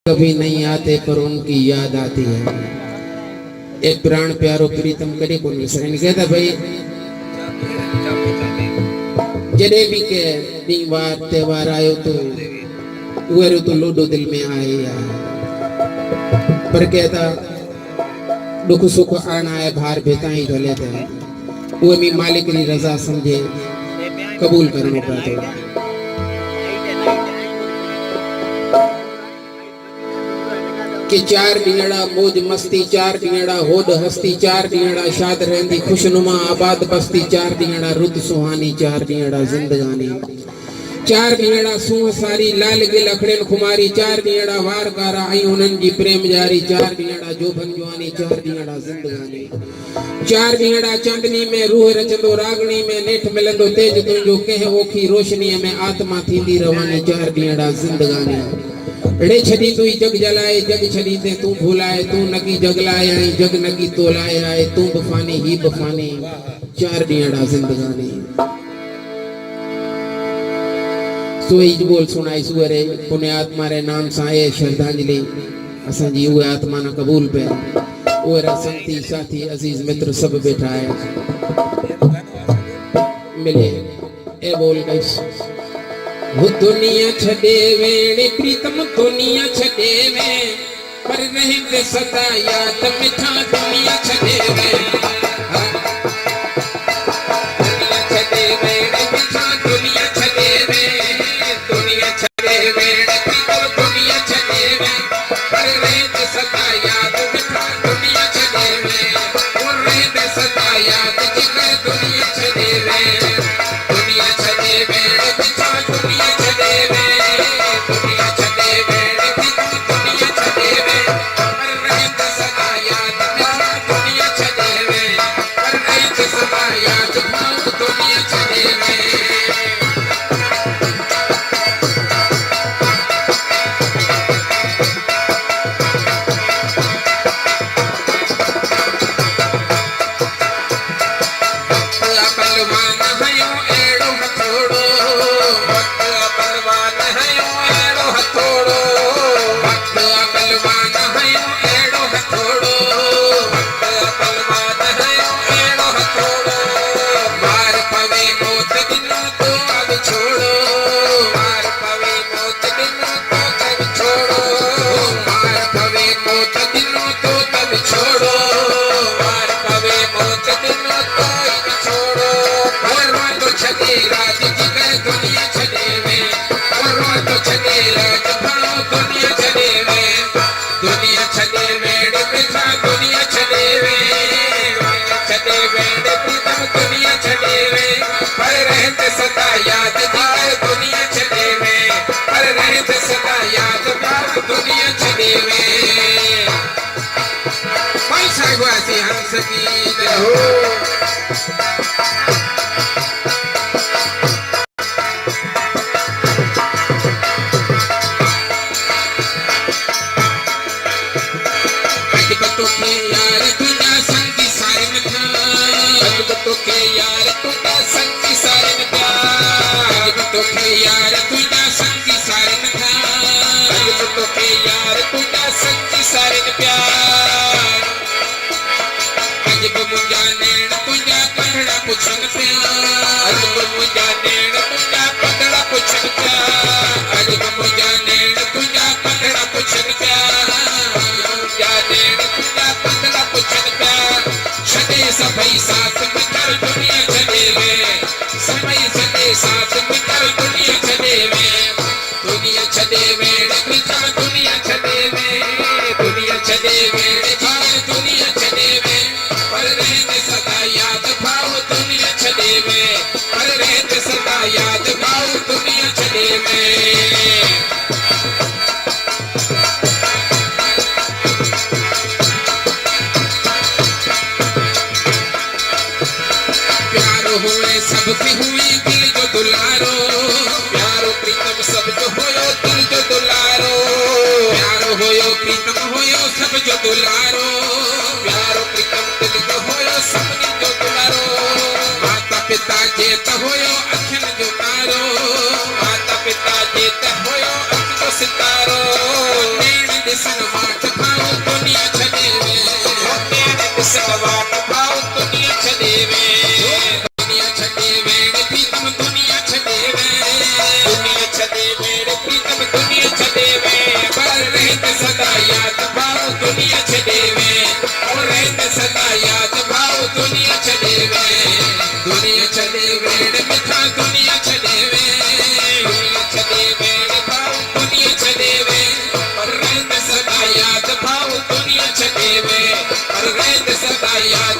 कभी नहीं आते पर उनकी याद आती है। एक प्राण प्यारो प्रीतम करे को नहीं कहता भाई जड़े भी के दीवार त्योहार आयो तो वो तो लूडो दिल में आए यार पर कहता दुख सुख आना है भार भेता ही धले थे वो भी मालिक की रजा समझे कबूल करने पड़ता कि चार ॾींहड़ा मौज मस्ती चार ॾींहड़ा होड हस्ती चार ॾींहड़ा शाद रहंदी खुशनुमा आबाद बस्ती चार ॾींहड़ा रुत सुहानी चार ॾींहड़ा जिंदगानी चार ॾींहड़ा सूह सारी लाल गिल अखड़ेन खुमारी चार ॾींहड़ा वार कारा आई उन्हनि जी प्रेम जारी चार ॾींहड़ा जोबन जवानी चार ॾींहड़ा जिंदगानी चार ॾींहड़ा चांदनी में रूह रचंदो रागणी में नेठ मिलंदो तेज तुंहिंजो कंहिं ओखी रोशनीअ में आत्मा थींदी रवानी चार ॾींहड़ा जिंदगानी रे छड़ी तू जग जलाए जग छड़ी ते तू भुलाए तू नकी जगलाए आई जग नकी तोलाए आए तू बफानी ही बफानी चार ॾींहड़ा जिंदगानी सोई बोल सुनाई सुअरे पुण्य आत्मा रे नाम सां ए श्रद्धांजलि असां जी उहे आत्मा ना कबूल पे ओरा संती साथी अजीज मित्र सब बैठा है मिले ए बोल गाइस वो दुनिया छड़े वेणे प्रीतम दुनिया छड़े वे पर रहेंगे सदा याद मिठा दुनिया छड़े वे दुनिया छड़े वेणे मिठा दुनिया छड़े वे दुनिया छड़े वेणे प्रीतम दुनिया छड़े वे पर रहेंगे सदा याद मिठा दुनिया छड़े वे और रहेंगे सदा याद जिगर दुनिया छड़े वे दुनिया छड़े वेणे मिठा दुनिया छड़े वे दुनिया छड़े वेणे प्रीतम दुनिया छड़े वे पर रहेंगे सदा याद मिठा दुनिया छड़े वे पर रहेंगे सदा याद भाव दुनिया छड़े वे सदा याद जिगर दुनिया छड़े वे पर रहते सदा याद भाव दुनिया छड़े वे पैसा गुआसी हंस की हो सभई साथ मिलकर दुनिया छड़े वे सभई सदे साथ मिलकर दुनिया छड़े वे दुनिया छड़े वे मिठा दुनिया छड़े वे दुनिया छड़े वे जिगर दुनिया छड़े वे पर रहते सदा याद भाव दुनिया छड़े वे पर रहते सदा याद भाव दुनिया छड़े वे सबके हुए दिल जो दुलारो प्यारो प्रीतम सब जो होयो दिल जो दुलारो प्यारो होयो प्रीतम होयो सब जो दुलारो प्यारो प्रीतम दिल जो होयो सब जो दुलारो माता पिता जेत होयो अखिन जो तारो माता पिता जेत होयो अख जो सितारो नैन दिसन वाट भाऊ दुनिया छदेवे प्यारे दिसन वाट भाऊ दुनिया छदेवे दुनिया छदेवे प्रीतम दुनिया छदेवे दुनिया छदेवे प्रीतम दुनिया छदेवे पर रहत सदा याद भाऊ दुनिया छदेवे और रहत सदा याद भाऊ दुनिया छदेवे दुनिया छदेवे मिठा दुनिया छदेवे दुनिया छदेवे भाऊ दुनिया छदेवे और रहत सदा याद भाऊ दुनिया छदेवे और रहत सदा याद